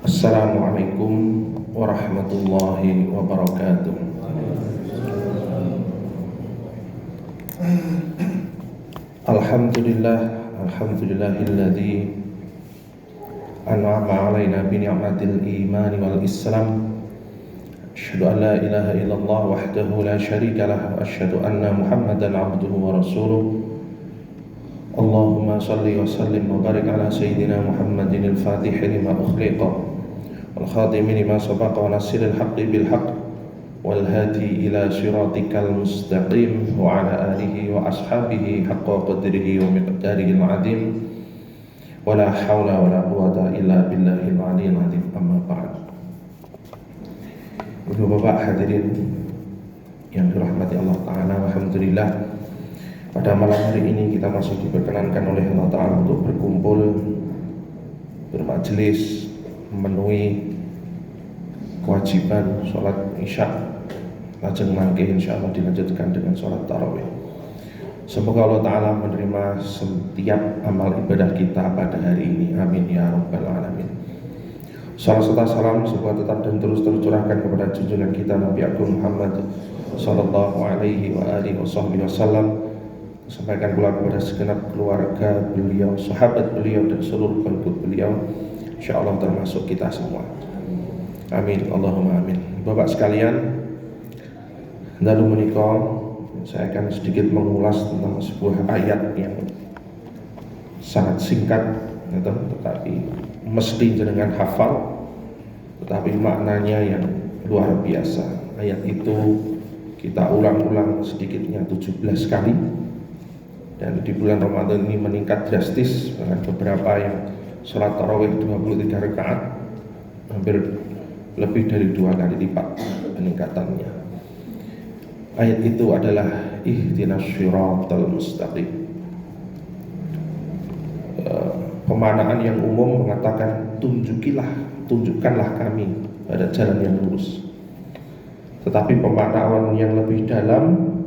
Assalamualaikum warahmatullahi wabarakatuh. Alhamdulillahilladzi an'ama 'alaina bi ni'matil iman wal islam. Asyhadu an la ilaha illallah wahdahu la syarika lah wa asyhadu anna Muhammadan 'abduhu wa rasuluh. Allahumma salli wa sallim wa barik ala sayyidina Muhammadin al-Fatih lima ukhliqa wal khatimi lima sabaqa wa nasiril haqqi bil haqq wal hadi ila siratikal mustaqim wa ala alihi wa ashabihi haqqa qadrihi wa miqdarihi al-'azim wa la hawla wa la quwwata illa billahil 'aliyyil 'azim. Amma ba'd. Bapak hadirin yang dirahmati Allah Ta'ala, alhamdulillah pada malam hari ini kita masih diperkenankan oleh Allah Ta'ala untuk berkumpul, bermajelis, memenuhi kewajiban sholat isya. Lajeng mangke insyaallah dilanjutkan dengan sholat tarawih. Semoga Allah Ta'ala menerima setiap amal ibadah kita pada hari ini, amin ya rabbal alamin. Salam serta salam semoga tetap dan terus tercurahkan kepada junjungan kita Nabi Agung Muhammad sallallahu alaihi wa alihi wasallam. Sampaikan pula kepada segenap keluarga beliau, sahabat beliau dan seluruh pengikut beliau, insyaallah termasuk kita semua. Amin Allahumma amin. Bapak sekalian, dalu menika saya akan sedikit mengulas tentang sebuah ayat yang sangat singkat, tetapi mesti jenengan hafal, tetapi maknanya yang luar biasa. Ayat itu kita ulang-ulang sedikitnya 17 kali, dan di bulan Ramadan ini meningkat drastis dengan beberapa yang sholat tarawih 23 rakaat, hampir lebih dari 2 kali lipat peningkatannya. Ayat itu adalah ihdinas syiratal mustaqim. Pemanaan yang umum mengatakan tunjukkanlah kami pada jalan yang lurus. Tetapi pemanaan yang lebih dalam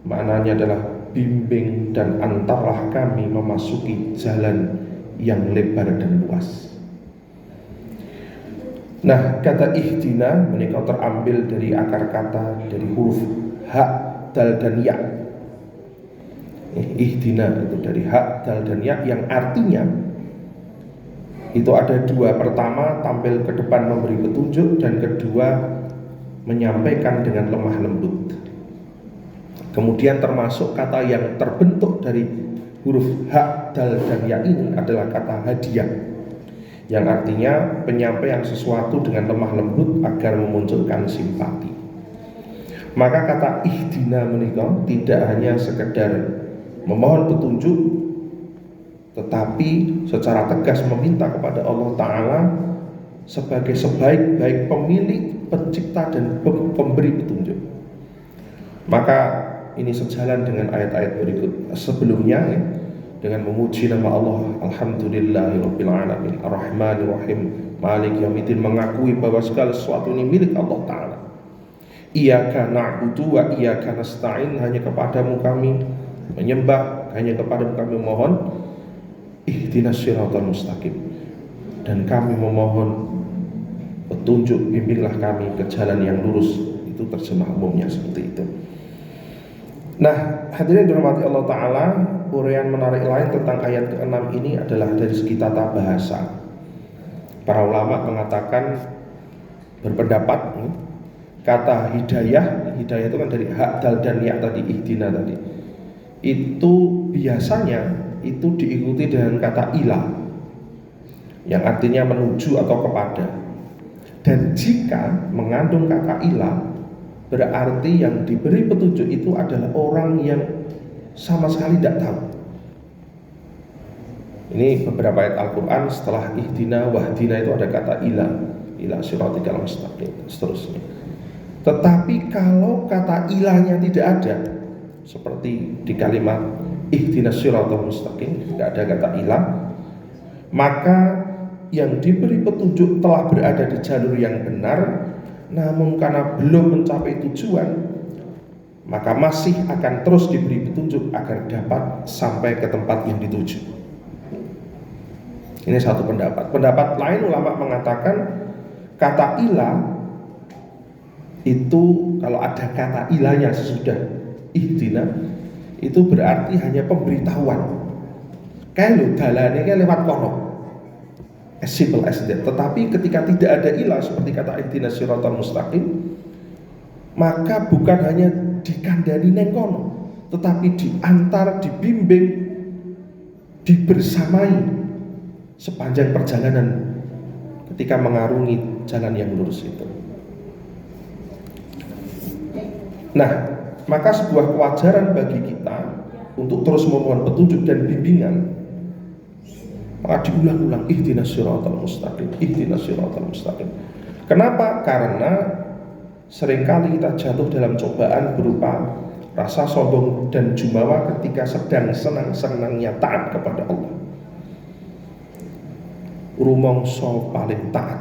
maknanya adalah bimbing dan antarlah kami memasuki jalan yang lebar dan luas. Nah, kata ihdina menika terambil dari akar kata dari huruf ha, dal dan ya. Ihdina itu dari hak, dal dan ya, yang artinya itu ada dua. Pertama, tampil ke depan memberi petunjuk, dan kedua, menyampaikan dengan lemah lembut. Kemudian termasuk kata yang terbentuk dari huruf hak, dal dan ya ini adalah kata hadiah, yang artinya penyampaian sesuatu dengan lemah lembut agar memunculkan simpati. Maka kata ihdina menika tidak hanya sekedar memohon petunjuk, tetapi secara tegas meminta kepada Allah Ta'ala sebagai sebaik-baik pemilik, pencipta dan pemberi petunjuk. Maka ini sejalan dengan ayat-ayat berikut sebelumnya, ya, dengan memuji nama Allah, alhamdulillahirabbil alamin, arrahmanir rahim, malik yaumiddin, mengakui bahwa segala sesuatu ini milik Allah Ta'ala. Iyyaka na'budu wa iyyaka nasta'in, hanya kepadamu kami menyembah, hanya kepadamu kami memohon. Ihdinas siratal mustaqim, dan kami memohon petunjuk, bimbinglah kami ke jalan yang lurus. Itu terjemah umumnya seperti itu. Nah, hadirin dirahmati Allah Ta'ala, uraian menarik lain tentang ayat ke-6 ini adalah dari segi tata bahasa. Para ulama mengatakan, berpendapat, kata hidayah itu kan dari hak, dal dan ya tadi, ihdina tadi, itu biasanya itu diikuti dengan kata ila, yang artinya menuju atau kepada. Dan jika mengandung kata ila, berarti yang diberi petunjuk itu adalah orang yang sama sekali tidak tahu. Ini beberapa ayat Al-Quran setelah ihdina wahdina itu ada kata ila siratikal mustaqim, seterusnya. Tetapi kalau kata ilahnya tidak ada, seperti di kalimat ihdinas siratal mustaqim tidak ada kata ilah, maka yang diberi petunjuk telah berada di jalur yang benar, namun karena belum mencapai tujuan, maka masih akan terus diberi petunjuk agar dapat sampai ke tempat yang dituju. Ini satu pendapat. Pendapat lain ulama mengatakan kata ilah itu kalau ada kata ilahnya sesudah ihdina itu berarti hanya pemberitahuan. Kayak lo dalane kayak lewat kono. As simple as that. Tetapi ketika tidak ada ilah seperti kata ihdina siratal mustaqim, maka bukan hanya dikandani neng kono, tetapi diantar, dibimbing, dibersamai sepanjang perjalanan ketika mengarungi jalan yang lurus itu. Nah, maka sebuah kewajaran bagi kita untuk terus memohon petunjuk dan bimbingan, maka diulang-ulang ihdinas siratal mustaqim, ihdinas siratal mustaqim. Kenapa? Karena seringkali kita jatuh dalam cobaan berupa rasa sombong dan jumawa ketika sedang senang-senangnya taat kepada Allah. Rumangsa paling taat,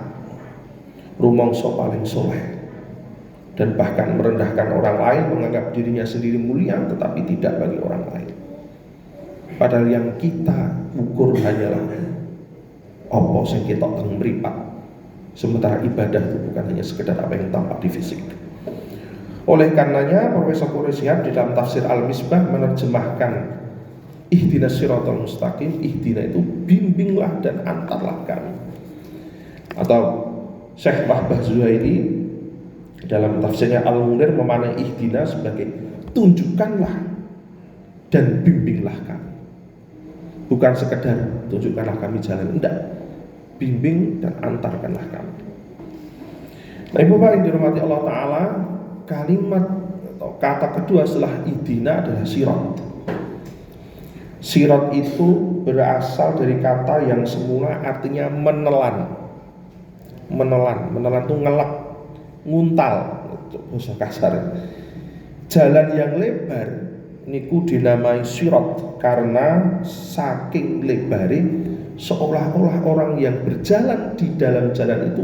rumangsa paling soleh, dan bahkan merendahkan orang lain, menganggap dirinya sendiri mulia tetapi tidak bagi orang lain. Padahal yang kita ukur hanyalah apa sing kita teng mripat. Sementara ibadah itu bukan hanya sekedar apa yang tampak di fisik. Oleh karenanya Profesor Quraisyhab di dalam tafsir Al-Misbah menerjemahkan ihdinas siratal mustaqim, ihdina itu bimbinglah dan antarlah kami. Atau Syekh Wahbah Zuhaili dalam tafsirnya Al-Munir memaknai ihdina sebagai tunjukkanlah dan bimbinglah kami. Bukan sekedar tunjukkanlah kami jalan, enggak, bimbing dan antarkanlah kami. Nah, Ibu Bapak yang dirahmati Allah Ta'ala, kalimat atau kata kedua setelah ihdina adalah sirat. Sirat itu berasal dari kata yang semula artinya menelan. Menelan itu ngelak, nguntal, bahasa kasar. Jalan yang lebar niku dinamai sirat karena saking lebare seolah-olah orang yang berjalan di dalam jalan itu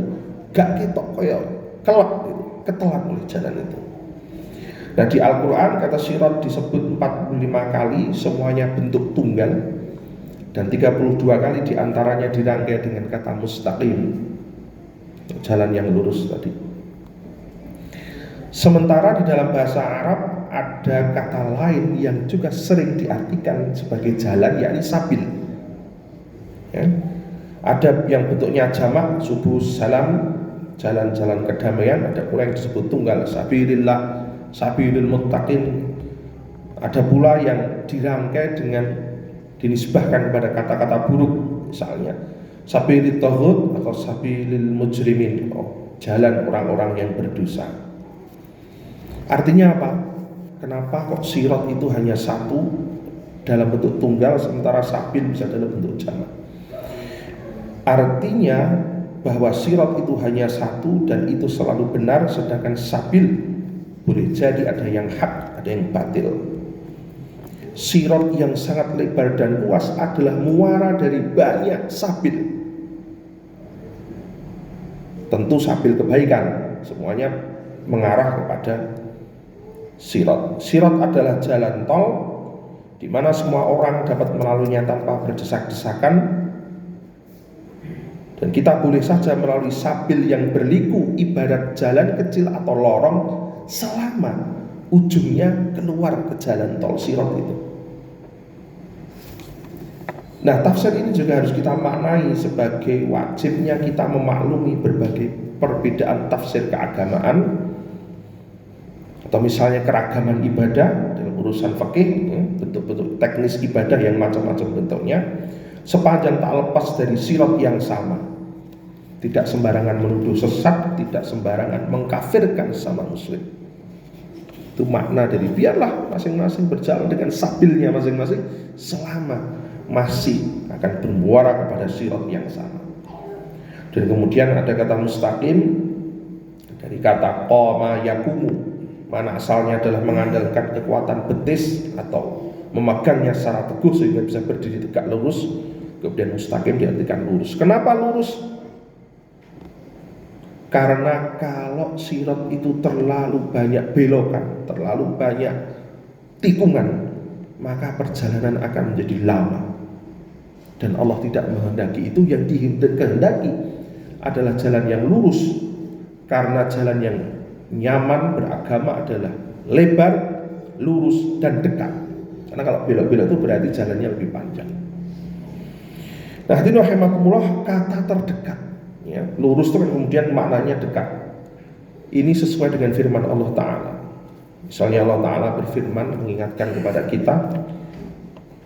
gak ketok koyo kelak, ketelan oleh jalan itu. Nah, di Al-Quran kata sirat disebut 45 kali, semuanya bentuk tunggal, dan 32 kali diantaranya dirangkai dengan kata mustaqim, jalan yang lurus tadi. Sementara di dalam bahasa Arab ada kata lain yang juga sering diartikan sebagai jalan, yakni sabil. Ya. Ada yang bentuknya jamak, subuh salam, jalan-jalan kedamaian. Ada pula yang disebut tunggal, sabilillah, sabilil muttaqin. Ada pula yang dirangkai dengan dinisbahkan kepada kata-kata buruk, misalnya sabilit taghut atau sabilil mujrimin, jalan orang-orang yang berdosa. Artinya apa? Kenapa kok sirat itu hanya satu dalam bentuk tunggal sementara sabil bisa dalam bentuk jamak? Artinya bahwa sirat itu hanya satu dan itu selalu benar, sedangkan sabil boleh jadi ada yang hak, ada yang batil. Sirat yang sangat lebar dan luas adalah muara dari banyak sabil. Tentu sabil kebaikan, semuanya mengarah kepada sirat. Sirat adalah jalan tol di mana semua orang dapat melaluinya tanpa berdesak-desakan. Dan kita boleh saja melalui sabil yang berliku, ibarat jalan kecil atau lorong, selama ujungnya keluar ke jalan tol sirat itu. Nah, tafsir ini juga harus kita maknai sebagai wajibnya kita memaklumi berbagai perbedaan tafsir keagamaan, atau misalnya keragaman ibadah dalam urusan fikih, ya, bentuk-bentuk teknis ibadah yang macam-macam bentuknya, sepanjang tak lepas dari sirat yang sama. Tidak sembarangan menuduh sesat, tidak sembarangan mengkafirkan sama muslim. Itu makna dari biarlah masing-masing berjalan dengan sabilnya masing-masing selama masih akan bermuara kepada sirat yang sama. Dan kemudian ada kata mustaqim dari kata qama yaqumu, mana asalnya adalah mengandalkan kekuatan betis atau memegangnya secara teguh sehingga bisa berdiri tegak lurus. Kemudian mustaqim diartikan lurus. Kenapa lurus? Karena kalau sirat itu terlalu banyak belokan, terlalu banyak tikungan, maka perjalanan akan menjadi lama. Dan Allah tidak menghendaki itu. Yang dikehendaki adalah jalan yang lurus, karena jalan yang nyaman beragama adalah lebar, lurus, dan dekat. Karena kalau belok-belok itu berarti jalannya lebih panjang. Nah, hadirin rahimakumullah, kata terdekat, ya, lurus itu kan kemudian maknanya dekat. Ini sesuai dengan firman Allah Ta'ala. Misalnya Allah Ta'ala berfirman mengingatkan kepada kita,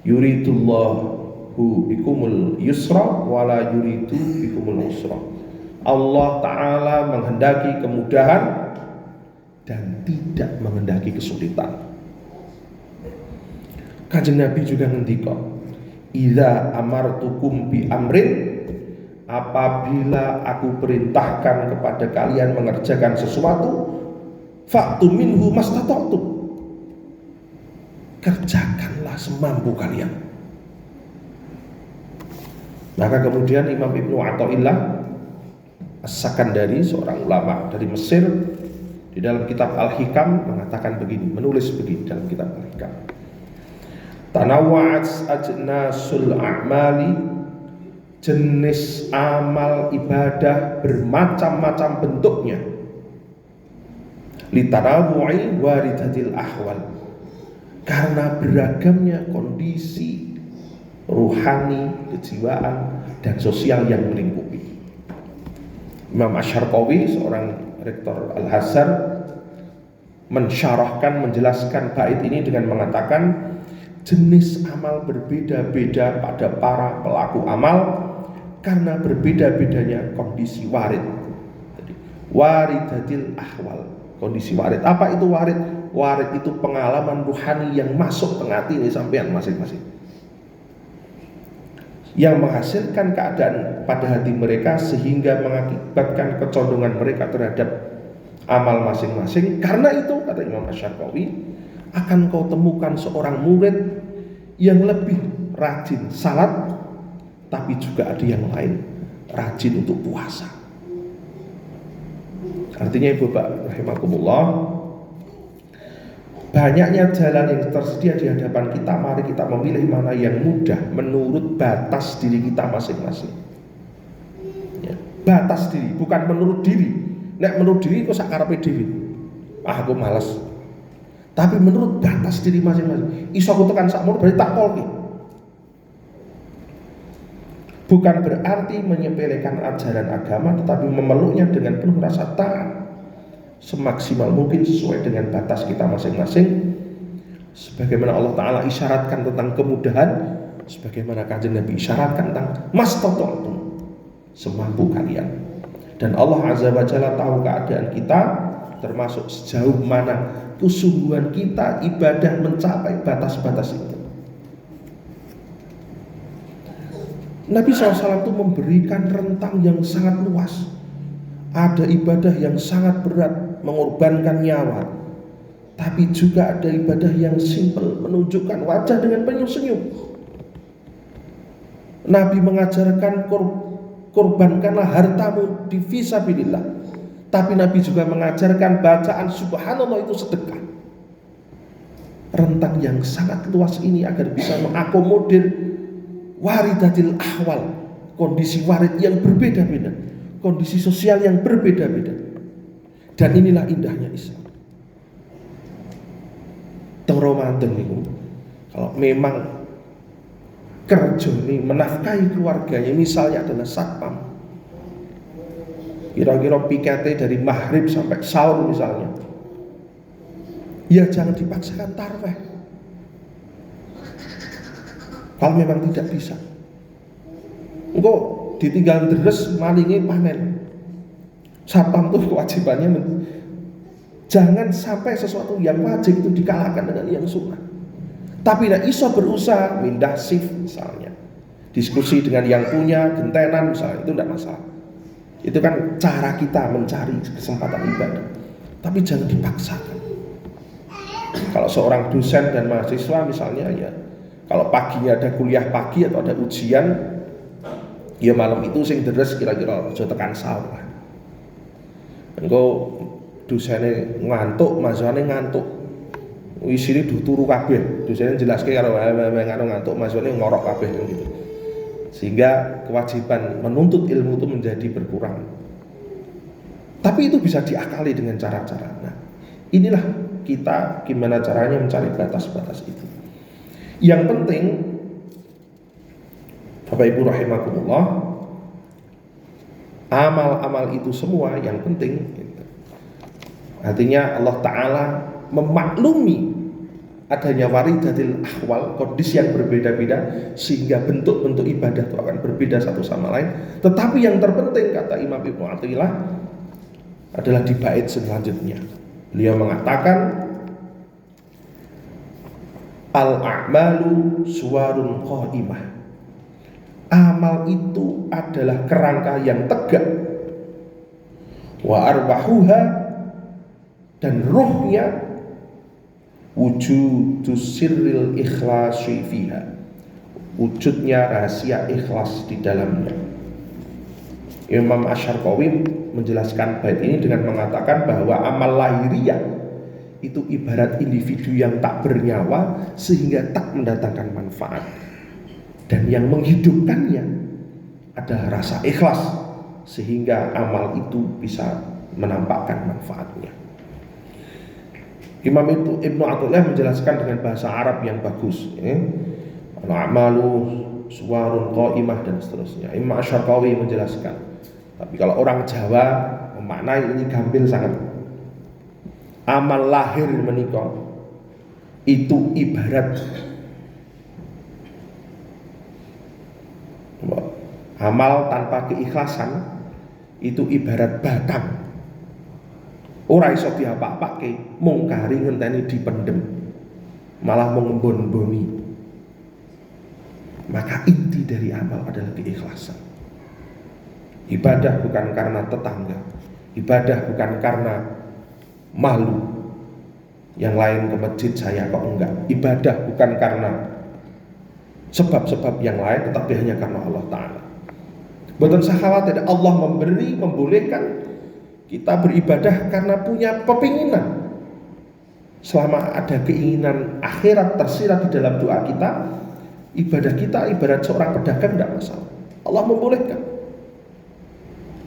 yuridullahu bikumul yusra wala yuridu bikumul usra. Allah Ta'ala menghendaki kemudahan dan tidak menghendaki kesulitan. Kanjeng Nabi juga ngendika, idza amartukum bi amrin, apabila aku perintahkan kepada kalian mengerjakan sesuatu, fa'tu minhu mastata'tum, kerjakanlah semampu kalian. Maka kemudian Imam Ibnu Athaillah As-Sakandari, seorang ulama dari Mesir, di dalam kitab Al-Hikam mengatakan begini, menulis begini dalam kitab Al-Hikam, tanawwa'at ajnasul a'mali, jenis amal ibadah bermacam-macam bentuknya, litanawwu'i waridatil ahwal, karena beragamnya kondisi ruhani, kejiwaan, dan sosial yang melingkupi. Imam Asy-Syarqawi, seorang rektor Al-Azhar, mensyarahkan, menjelaskan bait ini dengan mengatakan, jenis amal berbeda-beda pada para pelaku amal karena berbeda-bedanya kondisi warid. Jadi, waridatil ahwal, kondisi warid. Apa itu warid? Warid itu pengalaman ruhani yang masuk ke hati ini sampean masing-masing, yang menghasilkan keadaan pada hati mereka sehingga mengakibatkan kecondongan mereka terhadap amal masing-masing. Karena itu, kata Imam Asy-Syarqawi, akan kau temukan seorang murid yang lebih rajin salat, tapi juga ada yang lain rajin untuk puasa. Artinya Ibu Bapak rahimakumullah, banyaknya jalan yang tersedia di hadapan kita, mari kita memilih mana yang mudah menurut batas diri kita masing-masing. Ya, batas diri, bukan menurut diri. Nek menurut diri kok sak karepe dhewe. Aku malas. Tapi menurut batas diri masing-masing. Iso aku tekan sakmono berarti tak polki. Bukan berarti menyepelekan ajaran agama, tetapi memeluknya dengan penuh rasa taat semaksimal mungkin sesuai dengan batas kita masing-masing. Sebagaimana Allah Ta'ala isyaratkan tentang kemudahan, sebagaimana Kanjeng Nabi isyaratkan tentang mastata'tum, semampu kalian. Dan Allah Azza wa Jalla tahu keadaan kita, termasuk sejauh mana kesungguhan kita ibadah mencapai batas-batas itu. Nabi SAW itu memberikan rentang yang sangat luas. Ada ibadah yang sangat berat, mengorbankan nyawa, tapi juga ada ibadah yang simpel, menunjukkan wajah dengan penuh senyum. Nabi mengajarkan korbankanlah hartamu di fisabilillah, tapi Nabi juga mengajarkan bacaan subhanallah itu sedekah. Rentang yang sangat luas ini agar bisa mengakomodir waridatil ahwal, kondisi warid yang berbeda-beda, kondisi sosial yang berbeda-beda. Dan inilah indahnya Islam. Teng Ramadan niku, kalau memang kerja ini menafkahi keluarganya, misalnya adalah satpam, kira-kira piketnya dari maghrib sampai sahur misalnya, ya jangan dipaksakan tarweh. Kalau memang tidak bisa, engkau ditinggal deres malingi panen. Satpam itu kewajibannya jangan sampai sesuatu yang wajib itu dikalahkan dengan yang sunnah. Tapi tidak iso berusaha pindah shift misalnya, diskusi dengan yang punya gentenan misalnya, itu tidak masalah. Itu kan cara kita mencari kesempatan ibadah, tapi jangan dipaksakan. Kalau seorang dosen dan mahasiswa misalnya, ya kalau paginya ada kuliah pagi atau ada ujian, ya malam itu sing deres kira-kira aja tekan sahur lah. Engko dosene ngantuk, mahasiswane ngantuk. Isine duh turu kabeh. Dosene jelaske karo ngantuk, mahasiswane ngorok kabeh gitu. sehingga kewajiban menuntut ilmu itu menjadi berkurang. Tapi itu bisa diakali dengan cara-cara. Nah, inilah kita gimana caranya mencari batas-batas itu. Yang penting, Bapak Ibu rahimakumullah, amal-amal itu semua yang penting. Artinya Allah Ta'ala memaklumi adanya waridatil ahwal, kondisi yang berbeda-beda, sehingga bentuk-bentuk ibadah itu akan berbeda satu sama lain. Tetapi yang terpenting, kata Imam Ibnu Athaillah, adalah di bait selanjutnya. Beliau mengatakan, al-a'malu suwarun qa'imah. Amal itu adalah kerangka yang tegak. Wa arwahuha, dan ruhnya wujudus sirril ikhlasi fiha, wujudnya rahasia ikhlas di dalamnya. Imam Asy-Syarqawi menjelaskan bait ini dengan mengatakan bahwa amal lahiriah itu ibarat individu yang tak bernyawa sehingga tak mendatangkan manfaat, dan yang menghidupkannya adalah rasa ikhlas sehingga amal itu bisa menampakkan manfaatnya. Imam Ibnu Athaillah menjelaskan dengan bahasa Arab yang bagus, al-a'malu suwarun qa'imah dan seterusnya. Imam Asy-Syarqawi menjelaskan. Tapi kalau orang Jawa memaknai ini gampil sangat. Amal lahir menika itu ibarat amal tanpa keikhlasan itu ibarat batang. Ora iso diapak-apake, mung kari ngenteni dipendem, malah mengembon-boni. Maka inti dari amal adalah keikhlasan. Ibadah bukan karena tetangga, ibadah bukan karena malu, yang lain ke masjid saya kok enggak. Ibadah bukan karena sebab-sebab yang lain, tetapi hanya karena Allah Ta'ala. Boten sahabat tidak Allah memberi, membolehkan kita beribadah karena punya kepinginan. Selama ada keinginan akhirat tersirat di dalam doa kita, ibadah kita ibarat seorang pedagang tidak masalah. Allah membolehkan.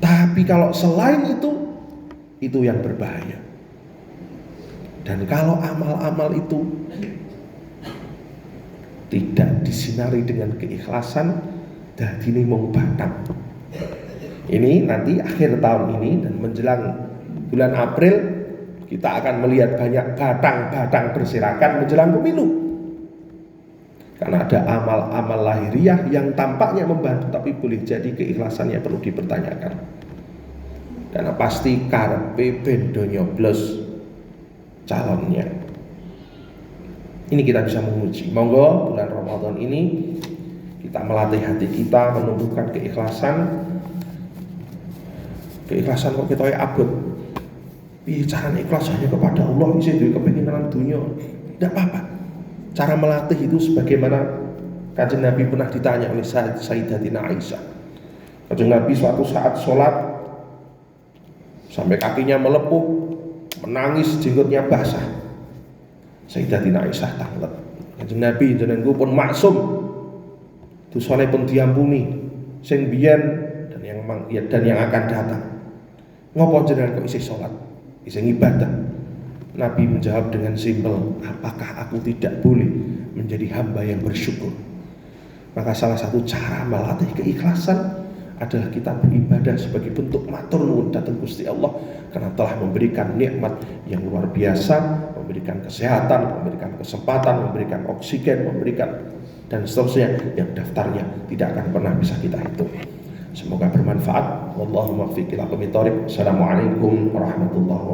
Tapi kalau selain itu yang berbahaya. Dan kalau amal-amal itu tidak disinari dengan keikhlasan, dadine mung batang. Ini nanti akhir tahun ini dan menjelang bulan April kita akan melihat banyak batang-batang berserakan menjelang pemilu. Karena ada amal-amal lahiriah yang tampaknya membantu, tapi boleh jadi keikhlasannya perlu dipertanyakan. Karena pasti karepe bendo nyoblos calonnya. Ini kita bisa menguji. Monggo bulan Ramadan ini kita melatih hati kita menumbuhkan keikhlasan. Keikhlasan kok kita abot. Piye carane ikhlas hanya kepada Allah, isi duwe kepinginan dunia. Tidak apa-apa. Cara melatih itu sebagaimana Kanjeng Nabi pernah ditanya oleh Sayyidatina Aisyah. Kanjeng Nabi suatu saat sholat sampai kakinya melepuh, menangis, jenggotnya basah. Sayyidatina Aisyah tanglet. Kanjeng Nabi jenengan pun maksum, dosane pun diampuni, sing biyen dan yang akan datang. Ngopo jenengan kok isih sholat, isih ibadah? Nabi menjawab dengan simpel, apakah aku tidak boleh menjadi hamba yang bersyukur? Maka salah satu cara melatih keikhlasan adalah kita beribadah sebagai bentuk matur nuwun dhateng Gusti Allah karena telah memberikan nikmat yang luar biasa, memberikan kesehatan, memberikan kesempatan, memberikan oksigen, memberikan dan seterusnya yang daftarnya tidak akan pernah bisa kita hitung. Semoga bermanfaat. Wallahu muwaffiq ila aqwamit thoriq. Assalamualaikum warahmatullahi wabarakatuh.